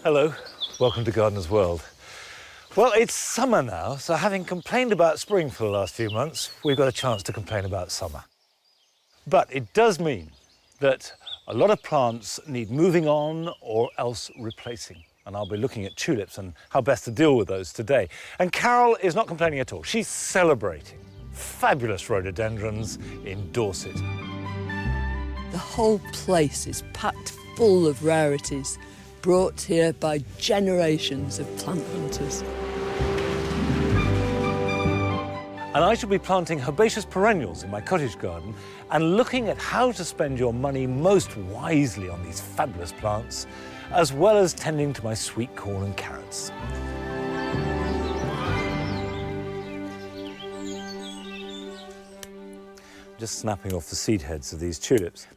Hello, welcome to Gardener's World. Well, it's summer now, so having complained about spring for the last few months, we've got a chance to complain about summer. But it does mean that a lot of plants need moving on or else replacing. And I'll be looking at tulips and how best to deal with those today. And Carol is not complaining at all. She's celebrating fabulous rhododendrons in Dorset. The whole place is packed full of rarities, brought here by generations of plant hunters. And I shall be planting herbaceous perennials in my cottage garden and looking at how to spend your money most wisely on these fabulous plants, as well as tending to my sweet corn and carrots. Just snapping off the seed heads of these tulips.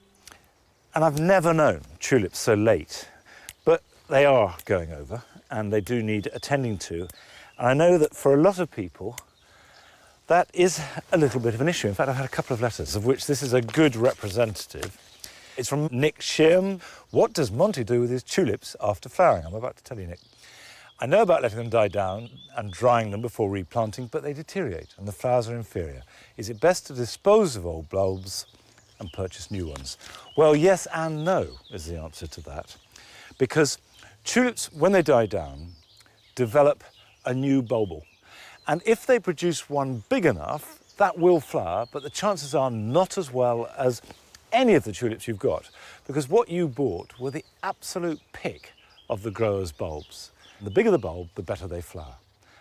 And I've never known tulips so late, but they are going over and they do need attending to. And I know that for a lot of people, that is a little bit of an issue. In fact, I've had a couple of letters, of which this is a good representative. It's from Nick Shearham. What does Monty do with his tulips after flowering? I'm about to tell you, Nick. I know about letting them die down and drying them before replanting, but they deteriorate and the flowers are inferior. Is it best to dispose of old bulbs and purchase new ones? Well, yes and no is the answer to that. Because tulips, when they die down, develop a new bulb. And if they produce one big enough, that will flower, but the chances are not as well as any of the tulips you've got, because what you bought were the absolute pick of the grower's bulbs. The bigger the bulb, the better they flower.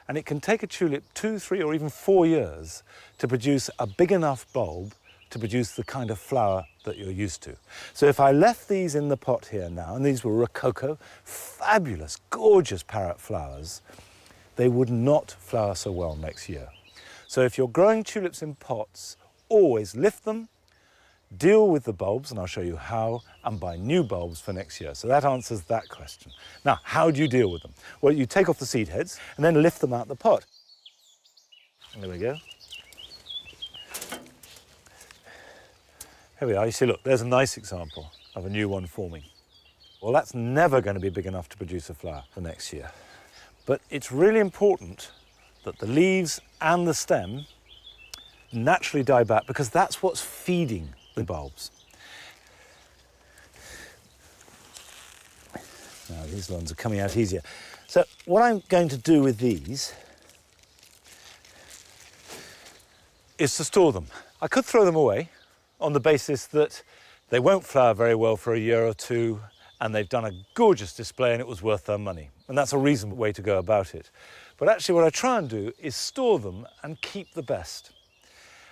And it can take a tulip 2, 3, or even 4 years to produce a big enough bulb to produce the kind of flower that you're used to. So if I left these in the pot here now, and these were rococo, fabulous, gorgeous parrot flowers, they would not flower so well next year. So if you're growing tulips in pots, always lift them, deal with the bulbs, and I'll show you how, and buy new bulbs for next year. So that answers that question. Now, how do you deal with them? Well, you take off the seed heads and then lift them out the pot. There we go. Here we are. You see, look, there's a nice example of a new one forming. Well, that's never going to be big enough to produce a flower for next year. But it's really important that the leaves and the stem naturally die back, because that's what's feeding the bulbs. Now, these ones are coming out easier. So what I'm going to do with these is to store them. I could throw them away on the basis that they won't flower very well for a year or two, and they've done a gorgeous display and it was worth their money. And that's a reasonable way to go about it. But actually what I try and do is store them and keep the best.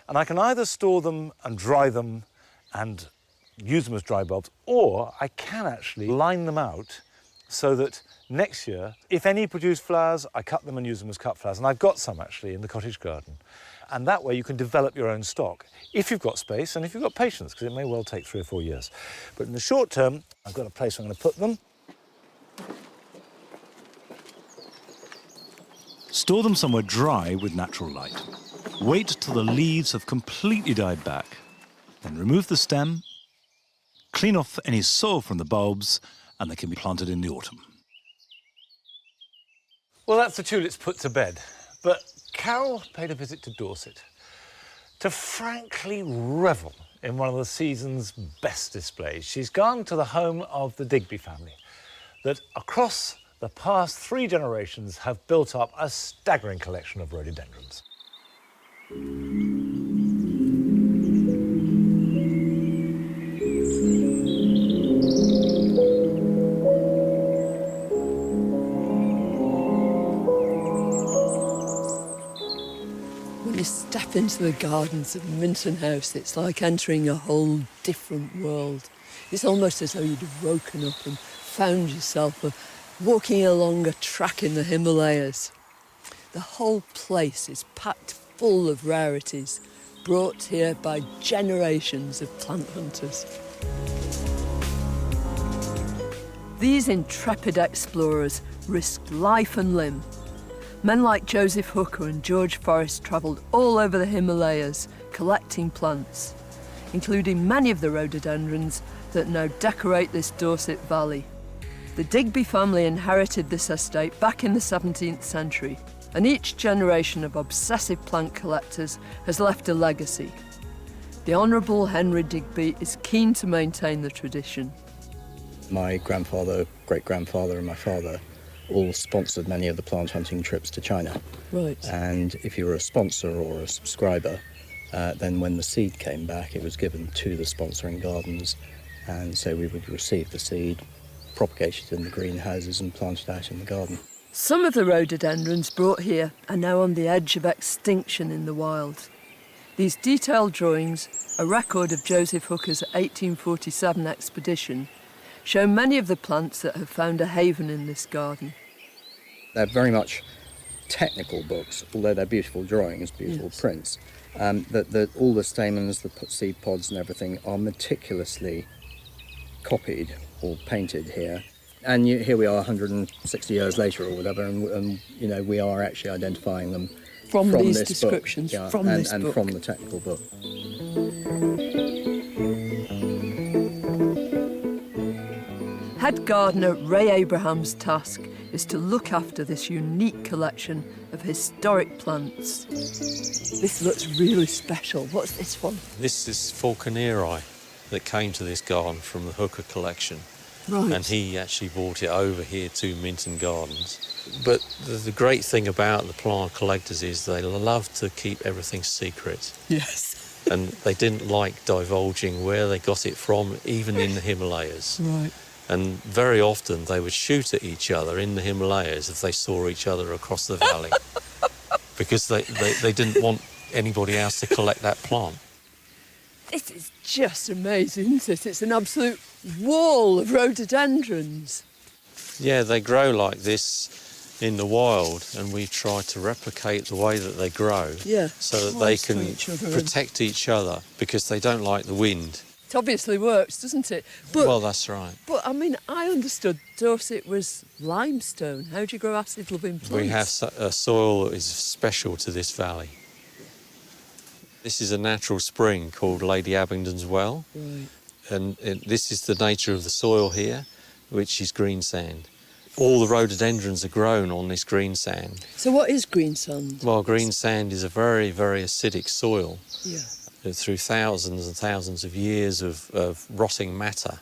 And I can either store them and dry them and use them as dry bulbs, or I can actually line them out so that next year, if any produce flowers, I cut them and use them as cut flowers. And I've got some actually in the cottage garden. And that way you can develop your own stock, if you've got space and if you've got patience, because it may well take 3 or 4 years. But in the short term, I've got a place where I'm going to put them. Store them somewhere dry with natural light. Wait till the leaves have completely died back. Then remove the stem, clean off any soil from the bulbs, and they can be planted in the autumn. Well, that's the tulips put to bed. But Carol paid a visit to Dorset to frankly revel in one of the season's best displays. She's gone to the home of the Digby family that across the past 3 generations have built up a staggering collection of rhododendrons. When you step into the gardens of Minton House, it's like entering a whole different world. It's almost as though you'd woken up and found yourself walking along a track in the Himalayas. The whole place is packed full of rarities, brought here by generations of plant hunters. These intrepid explorers risked life and limb. Men like Joseph Hooker and George Forrest travelled all over the Himalayas collecting plants, including many of the rhododendrons that now decorate this Dorset valley. The Digby family inherited this estate back in the 17th century, and each generation of obsessive plant collectors has left a legacy. The Honourable Henry Digby is keen to maintain the tradition. My grandfather, great-grandfather and my father all sponsored many of the plant hunting trips to China. Right. And if you were a sponsor or a subscriber, then when the seed came back, it was given to the sponsoring gardens. And so we would receive the seed, propagate it in the greenhouses and plant it out in the garden. Some of the rhododendrons brought here are now on the edge of extinction in the wild. These detailed drawings, a record of Joseph Hooker's 1847 expedition, show many of the plants that have found a haven in this garden. They're very much technical books, although they're beautiful drawings, beautiful prints. That all the stamens, the seed pods and everything are meticulously copied or painted here. And here we are 160 years later or whatever, and you know, we are actually identifying them from these this descriptions, book, from this and book. from the technical book. Head gardener Ray Abraham's task is to look after this unique collection of historic plants. This looks really special. What's this one? This is Falconeri that came to this garden from the Hooker collection. Right. And he actually brought it over here to Minton Gardens. But the great thing about the plant collectors is they love to keep everything secret. Yes. And they didn't like divulging where they got it from, even in the Himalayas. Right. And very often they would shoot at each other in the Himalayas if they saw each other across the valley. Because they didn't want anybody else to collect that plant. This is just amazing, isn't it? It's an absolute wall of rhododendrons. Yeah, they grow like this in the wild, and we try to replicate the way that they grow, Yeah. so that they Close to can each other and- protect each other, because they don't like the wind. It obviously works, doesn't it? But, Well, that's right. but I mean, I understood Dorset was limestone. How do you grow acid-loving plants? We have a soil that is special to this valley. This is a natural spring called Lady Abingdon's Well, Right. and this is the nature of the soil here, which is green sand. All the rhododendrons are grown on this green sand. So what is green sand? Well, green sand is a very, very acidic soil. Yeah. Through thousands and thousands of years of rotting matter,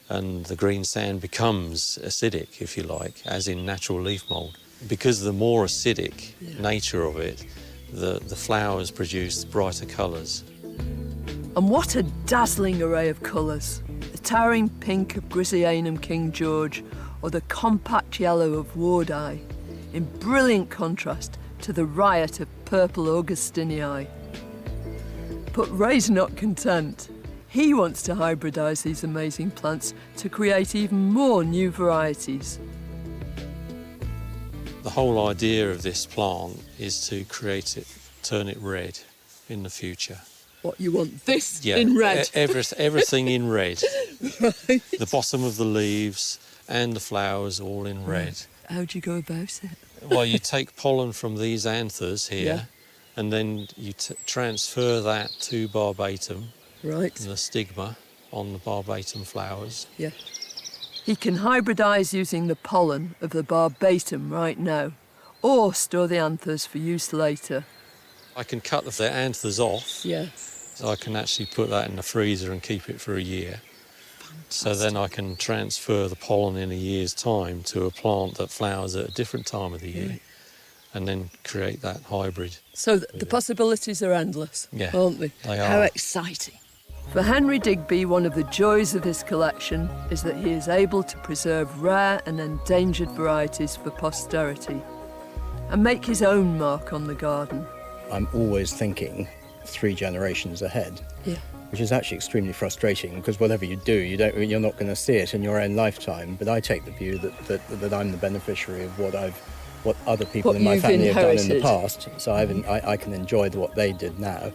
and the green sand becomes acidic, if you like, as in natural leaf mould. Because of the more acidic nature of it, the flowers produce brighter colours. And what a dazzling array of colours. The towering pink of Griseanum King George, or the compact yellow of Wardeye, in brilliant contrast to the riot of purple Augustinii. But Ray's not content. He wants to hybridise these amazing plants to create even more new varieties. The whole idea of this plant is to create it, turn it red in the future. What, you want this in red? Everything in red. Right. The bottom of the leaves and the flowers all in red. How do you go about it? Well, you take pollen from these anthers here, and then you transfer that to barbatum, Right. the stigma on the barbatum flowers. Yeah. He can hybridise using the pollen of the barbatum right now, or store the anthers for use later. I can cut the anthers off, Yeah. so I can actually put that in the freezer and keep it for a year. So then I can transfer the pollen in a year's time to a plant that flowers at a different time of the year, and then create that hybrid. So the possibilities are endless, Yeah, aren't they? they How are. exciting. For Henry Digby, one of the joys of his collection is that he is able to preserve rare and endangered varieties for posterity and make his own mark on the garden. I'm always thinking 3 generations ahead, Yeah. which is actually extremely frustrating, because whatever you do, you're not going to see it in your own lifetime. But I take the view that I'm the beneficiary of what other people What in my you've family have done in the inherited. past. So I can enjoy what they did now,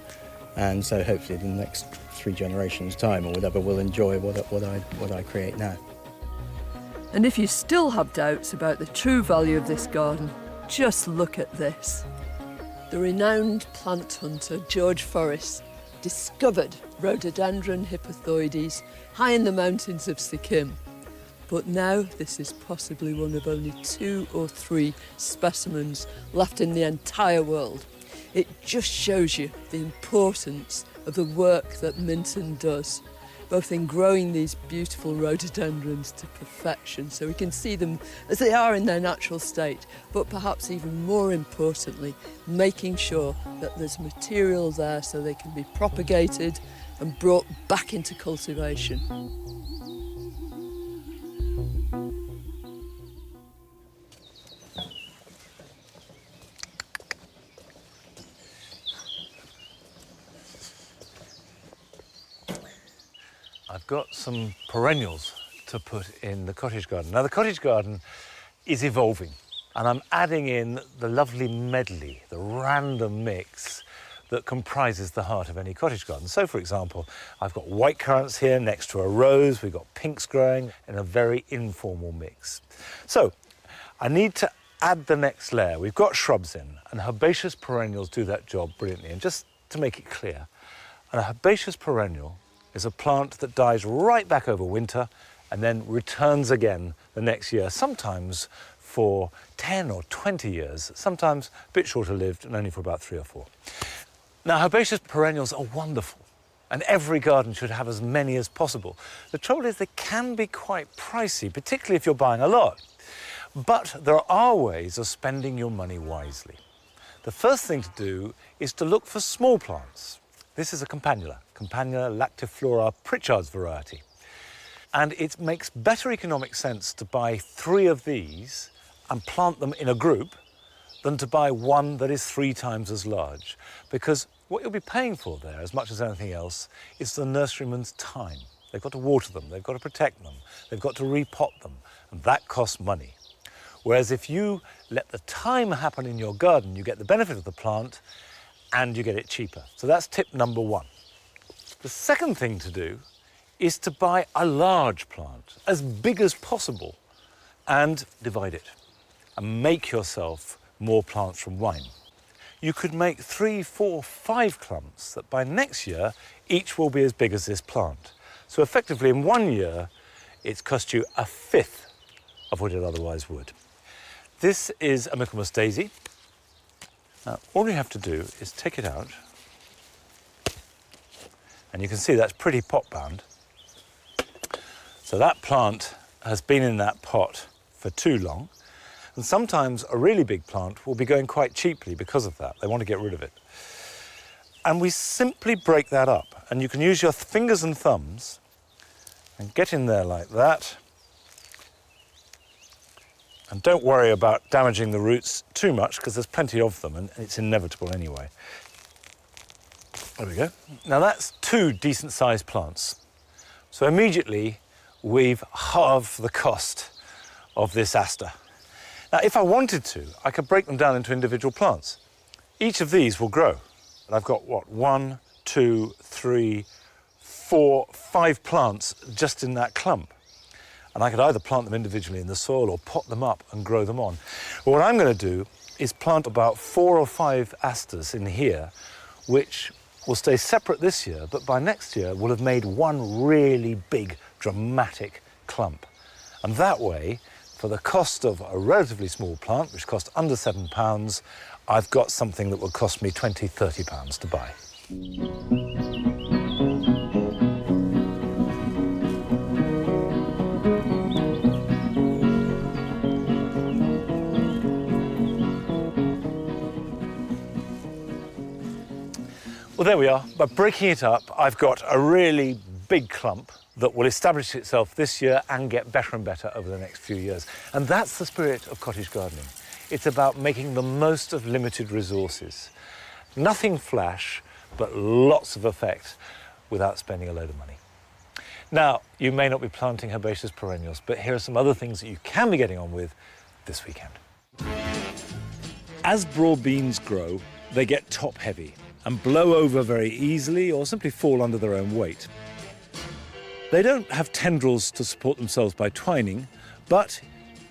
and so hopefully the next 3 generations' time or whatever will enjoy what I create now. And if you still have doubts about the true value of this garden, just look at this. The renowned plant hunter George Forrest discovered Rhododendron hippothoides high in the mountains of Sikkim. But now this is possibly one of only 2 or 3 specimens left in the entire world. It just shows you the importance of the work that Minton does, both in growing these beautiful rhododendrons to perfection, so we can see them as they are in their natural state, but perhaps even more importantly, making sure that there's material there so they can be propagated and brought back into cultivation. I've got some perennials to put in the cottage garden. Now, the cottage garden is evolving, and I'm adding in the lovely medley, the random mix that comprises the heart of any cottage garden. So, for example, I've got white currants here next to a rose. We've got pinks growing in a very informal mix. So, I need to add the next layer. We've got shrubs in, and herbaceous perennials do that job brilliantly. And just to make it clear, a herbaceous perennial is a plant that dies right back over winter and then returns again the next year, sometimes for 10 or 20 years, sometimes a bit shorter lived and only for about 3 or 4. Now, herbaceous perennials are wonderful, and every garden should have as many as possible. The trouble is they can be quite pricey, particularly if you're buying a lot. But there are ways of spending your money wisely. The first thing to do is to look for small plants. This is a campanula lactiflora Pritchard's variety. And it makes better economic sense to buy 3 of these and plant them in a group than to buy one that is 3 times as large. Because what you'll be paying for there, as much as anything else, is the nurseryman's time. They've got to water them, they've got to protect them, they've got to repot them, and that costs money. Whereas if you let the time happen in your garden, you get the benefit of the plant and you get it cheaper. So that's tip number 1. The second thing to do is to buy a large plant, as big as possible, and divide it and make yourself more plants from one. You could make 3, 4, 5 clumps that by next year, each will be as big as this plant. So effectively in 1 year, it's cost you 1/5 of what it otherwise would. This is a Michaelmas daisy. Now, all you have to do is take it out, and you can see that's pretty pot bound. So that plant has been in that pot for too long, and sometimes a really big plant will be going quite cheaply because of that. They want to get rid of it. And we simply break that up, and you can use your fingers and thumbs and get in there like that. And don't worry about damaging the roots too much, because there's plenty of them and it's inevitable anyway. There we go. Now that's 2 decent sized plants. So immediately we've halved the cost of this aster. Now if I wanted to, I could break them down into individual plants. Each of these will grow. And I've got what, 1, 2, 3, 4, 5 plants just in that clump. And I could either plant them individually in the soil or pot them up and grow them on. But what I'm going to do is plant about 4 or 5 asters in here, which will stay separate this year, but by next year will have made one really big, dramatic clump. And that way, for the cost of a relatively small plant, which cost under £7, I've got something that will cost me £20, £30 to buy. Well, there we are. By breaking it up, I've got a really big clump that will establish itself this year and get better and better over the next few years. And that's the spirit of cottage gardening. It's about making the most of limited resources. Nothing flash, but lots of effect without spending a load of money. Now, you may not be planting herbaceous perennials, but here are some other things that you can be getting on with this weekend. As broad beans grow, they get top-heavy and blow over very easily or simply fall under their own weight. They don't have tendrils to support themselves by twining, but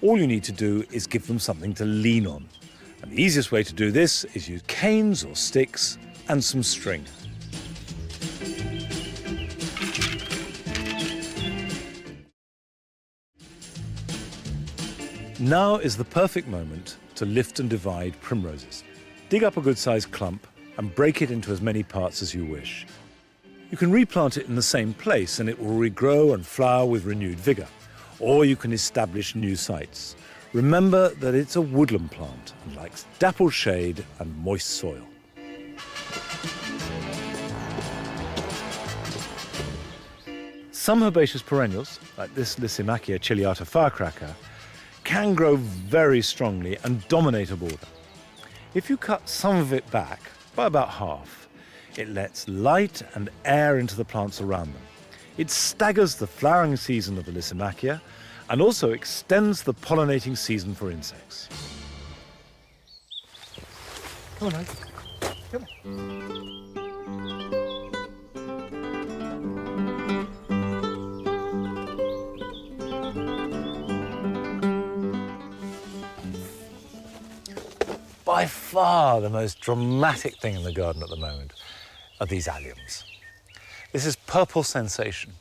all you need to do is give them something to lean on. And the easiest way to do this is use canes or sticks and some string. Now is the perfect moment to lift and divide primroses. Dig up a good-sized clump and break it into as many parts as you wish. You can replant it in the same place and it will regrow and flower with renewed vigour. Or you can establish new sites. Remember that it's a woodland plant and likes dappled shade and moist soil. Some herbaceous perennials, like this Lysimachia ciliata firecracker, can grow very strongly and dominate a border. If you cut some of it back by about half, it lets light and air into the plants around them. It staggers the flowering season of the Lysimachia and also extends the pollinating season for insects. Come on, now. Come on. By far the most dramatic thing in the garden at the moment are these alliums. This is purple sensation.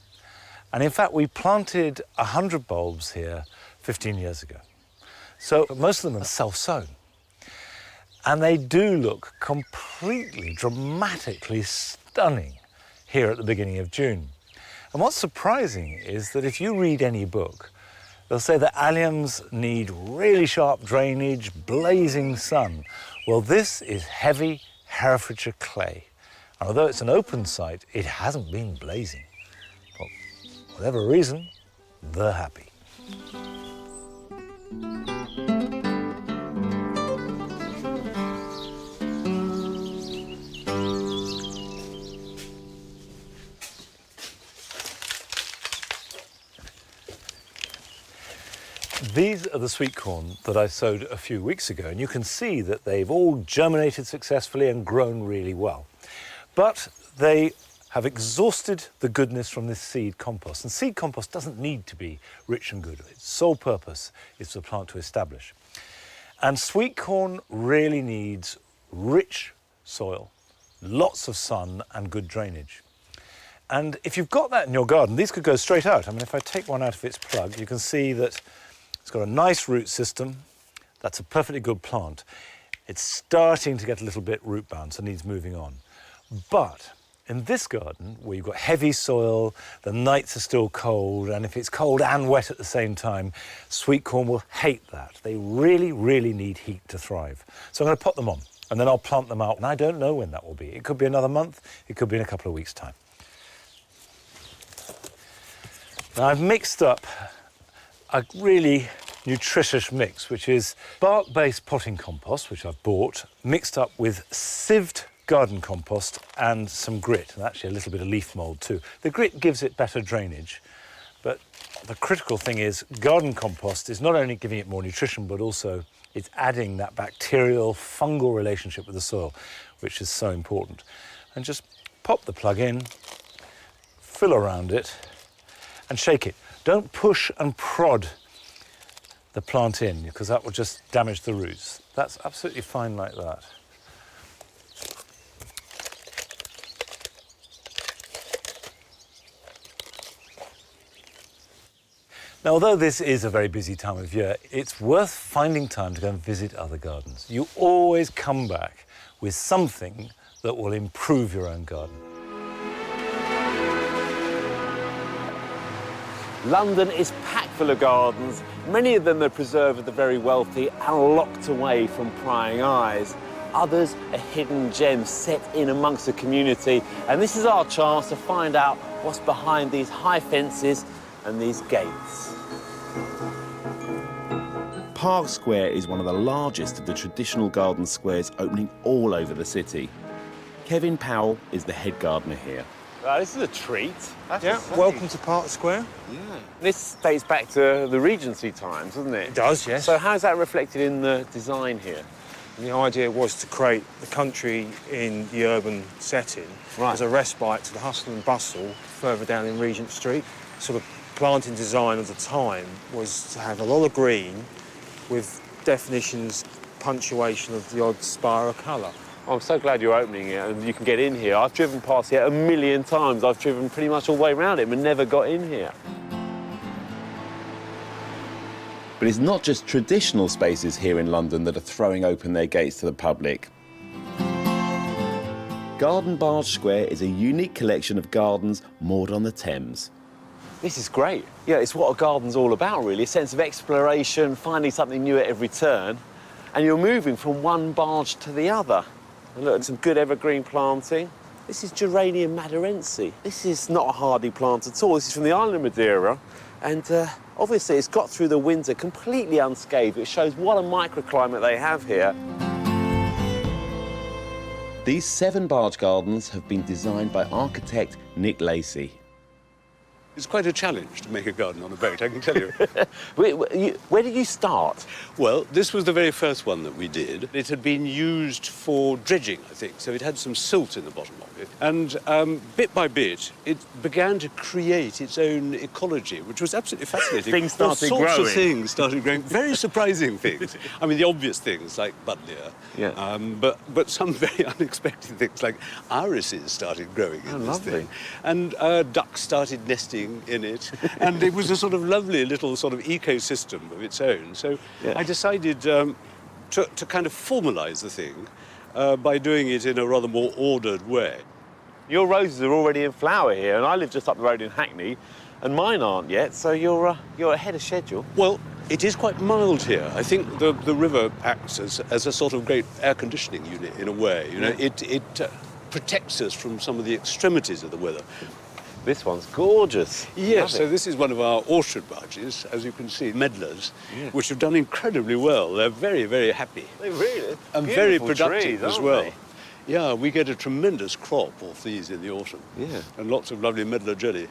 And in fact, we planted 100 bulbs here 15 years ago. So most of them are self-sown. And they do look completely, dramatically stunning here at the beginning of June. And what's surprising is that if you read any book, they'll say that alliums need really sharp drainage, blazing sun. Well, this is heavy Herefordshire clay. And although it's an open site, it hasn't been blazing. For whatever reason, they're happy. These are the sweetcorn that I sowed a few weeks ago, and you can see that they've all germinated successfully and grown really well. But they have exhausted the goodness from this seed compost. And seed compost doesn't need to be rich and good. Its sole purpose is for the plant to establish. And sweetcorn really needs rich soil, lots of sun and good drainage. And if you've got that in your garden, these could go straight out. I mean, if I take one out of its plug, you can see that it's got a nice root system. That's a perfectly good plant. It's starting to get a little bit root bound, so needs moving on. But in this garden, where you've got heavy soil, the nights are still cold, and if it's cold and wet at the same time, sweetcorn will hate that. They really, really need heat to thrive. So I'm going to put them on, and then I'll plant them out. And I don't know when that will be. It could be another month. It could be in a couple of weeks' time. Now I've mixed up a really nutritious mix, which is bark-based potting compost, which I've bought, mixed up with sieved garden compost and some grit, and actually a little bit of leaf mould too. The grit gives it better drainage, but the critical thing is garden compost is not only giving it more nutrition, but also it's adding that bacterial, fungal relationship with the soil, which is so important. And just pop the plug in, fill around it, and shake it. Don't push and prod the plant in, because that will just damage the roots. That's absolutely fine like that. Now, although this is a very busy time of year, it's worth finding time to go and visit other gardens. You always come back with something that will improve your own garden. London is packed full of gardens. Many of them are preserved for the very wealthy and locked away from prying eyes. Others are hidden gems set in amongst the community. And this is our chance to find out what's behind these high fences and these gates. Park Square is one of the largest of the traditional garden squares opening all over the city. Kevin Powell is the head gardener here. This is a treat. Yeah, welcome to Park Square. Yeah. This dates back to the Regency times, doesn't it? It does, yes. So how's that reflected in the design here? And the idea was to create the country in the urban setting Right. as a respite to the hustle and bustle further down in Regent Street. Sort of planting design of the time was to have a lot of green with definitions, punctuation of the odd spire of colour. I'm so glad you're opening it and you can get in here. I've driven past here a million times. I've driven pretty much all the way around it but never got in here. But it's not just traditional spaces here in London that are throwing open their gates to the public. Garden Barge Square is a unique collection of gardens moored on the Thames. This is great. Yeah, it's what a garden's all about, really. A sense of exploration, finding something new at every turn. And you're moving from one barge to the other. And look, some good evergreen planting. This is Geranium madurense. This is not a hardy plant at all. This is from the island of Madeira. And obviously, it's got through the winter completely unscathed. It shows what a microclimate they have here. These 7 barge gardens have been designed by architect Nick Lacey. It's quite a challenge to make a garden on a boat, I can tell you. Where did you start? Well, this was the very first one that we did. It had been used for dredging, I think, so it had some silt in the bottom of it. And bit by bit, it began to create its own ecology, which was absolutely fascinating. Things started All sorts growing. of things started growing, very surprising things. I mean, the obvious things, like buddleia. Yeah. But some very unexpected things, like irises started growing in this lovely. thing. And ducks started nesting in it, and it was a sort of lovely little sort of ecosystem of its own. So Yeah. I decided to kind of formalise the thing by doing it in a rather more ordered way. Your roses are already in flower here, and I live just up the road in Hackney, and mine aren't yet, so you're ahead of schedule. Well, it is quite mild here. I think the river acts as a sort of great air conditioning unit in a way. You know, it protects us from some of the extremities of the weather. This one's gorgeous. Yes, Love so it. this is one of our orchard barges, as you can see, medlars, Yeah. which have done incredibly well. They're very, very happy. They really And very beautiful productive trees, as aren't well. they? Yeah, we get a tremendous crop off these in the autumn. Yeah. And lots of lovely medlar jelly.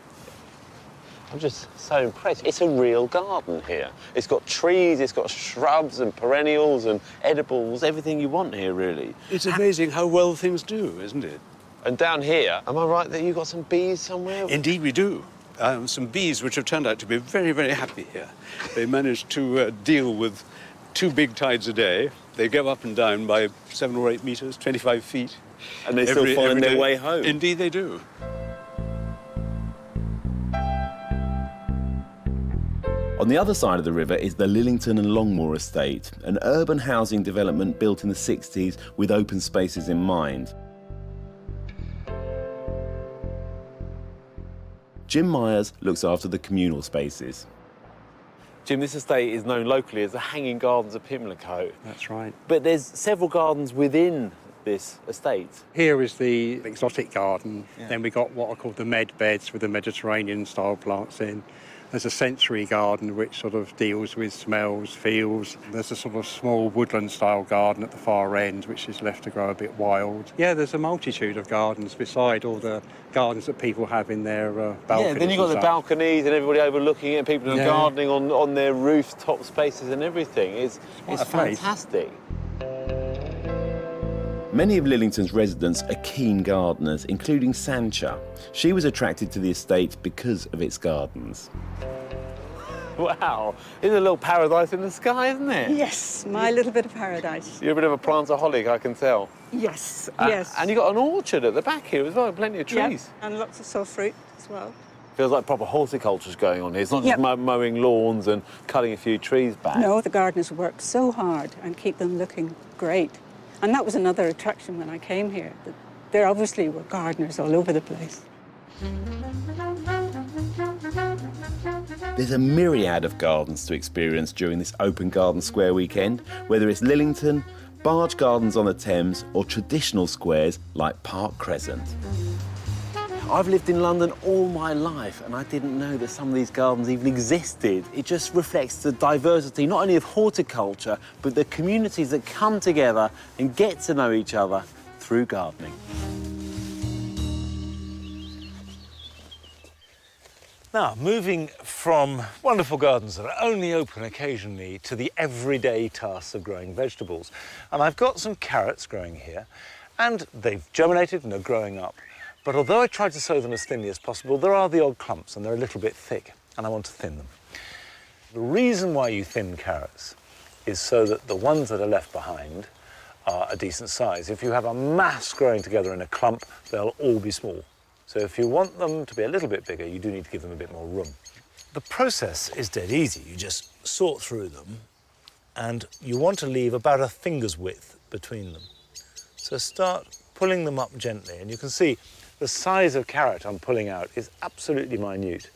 I'm just so impressed. It's a real garden here. It's got trees, it's got shrubs and perennials and edibles, everything you want here, really. It's amazing how well things do, isn't it? And down here, am I right that you've got some bees somewhere? Indeed we do. Some bees which have turned out to be very, very happy here. They managed to deal with 2 big tides a day. They go up and down by 7 or 8 metres, 25 feet. And they still find their day. way home. Indeed they do. On the other side of the river is the Lillington and Longmoor estate, an urban housing development built in the 60s with open spaces in mind. Jim Myers looks after the communal spaces. Jim, this estate is known locally as the Hanging Gardens of Pimlico. That's right. But there's several gardens within this estate. Here is the exotic garden. Then we got what are called the med beds with the Mediterranean-style plants in. There's a sensory garden which sort of deals with smells, feels. There's a sort of small woodland-style garden at the far end which is left to grow a bit wild. Yeah, there's a multitude of gardens beside all the gardens that people have in their balconies. Yeah, then you've got the balconies and everybody overlooking it, people are Yeah. gardening on their rooftop spaces and everything. It's What a place. fantastic. Many of Lillington's residents are keen gardeners, including Sancha. She was attracted to the estate because of its gardens. Wow, it's a little paradise in the sky, isn't it? Yes, my little bit of paradise. You're a bit of a plantaholic, I can tell. Yes, yes. And you've got an orchard at the back here as well, plenty of Yeah, trees. and lots of soft fruit as well. Feels like proper horticulture's going on here. It's not Yep. just mowing lawns and cutting a few trees back. No, the gardeners work so hard and keep them looking great. And that was another attraction when I came here, that there obviously were gardeners all over the place. There's a myriad of gardens to experience during this open garden square weekend, whether it's Lillington, barge gardens on the Thames, or traditional squares like Park Crescent. I've lived in London all my life and I didn't know that some of these gardens even existed. It just reflects the diversity, not only of horticulture, but the communities that come together and get to know each other through gardening. Now, moving from wonderful gardens that are only open occasionally to the everyday tasks of growing vegetables. And I've got some carrots growing here, and they've germinated and are growing up. But although I tried to sow them as thinly as possible, there are the odd clumps and they're a little bit thick, and I want to thin them. The reason why you thin carrots is so that the ones that are left behind are a decent size. If you have a mass growing together in a clump, they'll all be small. So if you want them to be a little bit bigger, you do need to give them a bit more room. the process is dead easy. You just sort through them, and you want to leave about a finger's width between them. So start pulling them up gently, and you can see the size of carrot I'm pulling out is absolutely minute.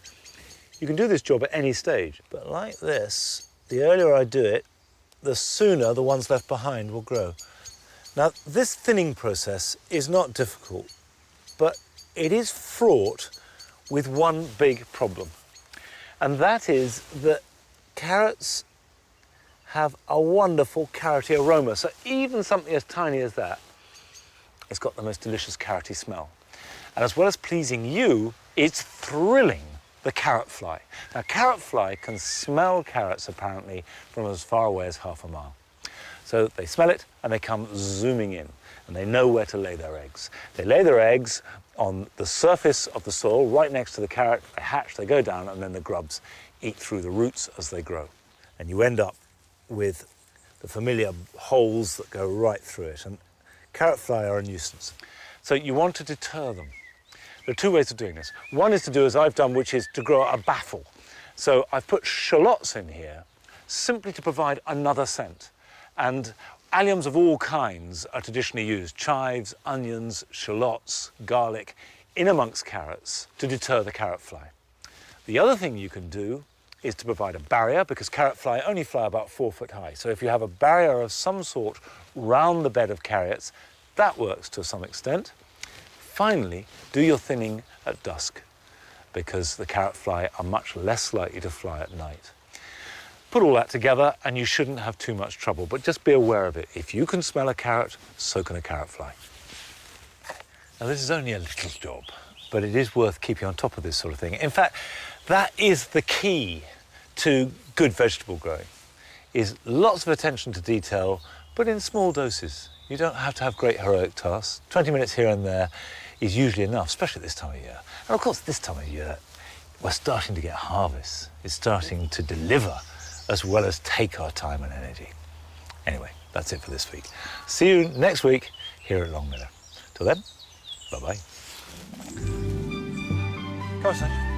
You can do this job at any stage, but like this, the earlier I do it, the sooner the ones left behind will grow. Now, this thinning process is not difficult, but it is fraught with one big problem. And that is that carrots have a wonderful carroty aroma. So even something as tiny as that, it's got the most delicious carroty smell. And as well as pleasing you, it's thrilling the carrot fly. Now, carrot fly can smell carrots apparently from as far away as half a mile. So they smell it and they come zooming in, and they know where to lay their eggs. They lay their eggs on the surface of the soil right next to the carrot. They hatch, they go down, and then the grubs eat through the roots as they grow. And you end up with the familiar holes that go right through it. And carrot fly are a nuisance. So you want to deter them. There are two ways of doing this. One is to do as I've done, which is to grow a baffle. So I've put shallots in here simply to provide another scent. And alliums of all kinds are traditionally used: chives, onions, shallots, garlic, in amongst carrots to deter the carrot fly. The other thing you can do is to provide a barrier, because carrot fly only fly about 4 foot high. So if you have a barrier of some sort round the bed of carrots, that works to some extent. Finally, do your thinning at dusk, because the carrot fly are much less likely to fly at night. Put all that together and you shouldn't have too much trouble, but just be aware of it. If you can smell a carrot, so can a carrot fly. Now, this is only a little job, but it is worth keeping on top of this sort of thing. In fact, that is the key to good vegetable growing, is lots of attention to detail, but in small doses. You don't have to have great heroic tasks. 20 minutes here and there is usually enough, especially this time of year. And of course, this time of year, we're starting to get harvests. It's starting to deliver as well as take our time and energy. Anyway, that's it for this week. See you next week here at Longmeadow. Till then, bye-bye. Come on, son.